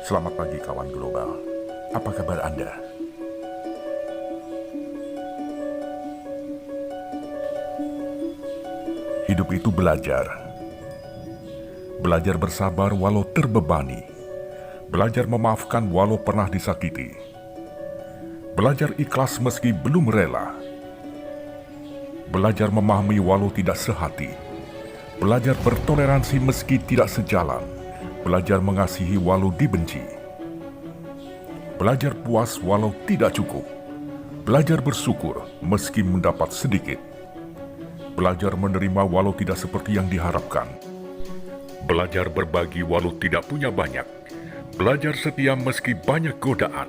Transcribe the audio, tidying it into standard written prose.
Selamat pagi kawan global. Apa kabar Anda? Hidup itu belajar. Belajar bersabar walau terbebani. Belajar memaafkan walau pernah disakiti. Belajar ikhlas meski belum rela. Belajar memahami walau tidak sehati. Belajar bertoleransi meski tidak sejalan. Belajar mengasihi walau dibenci. Belajar puas walau tidak cukup. Belajar bersyukur meski mendapat sedikit. Belajar menerima walau tidak seperti yang diharapkan. Belajar berbagi walau tidak punya banyak. Belajar setia meski banyak godaan.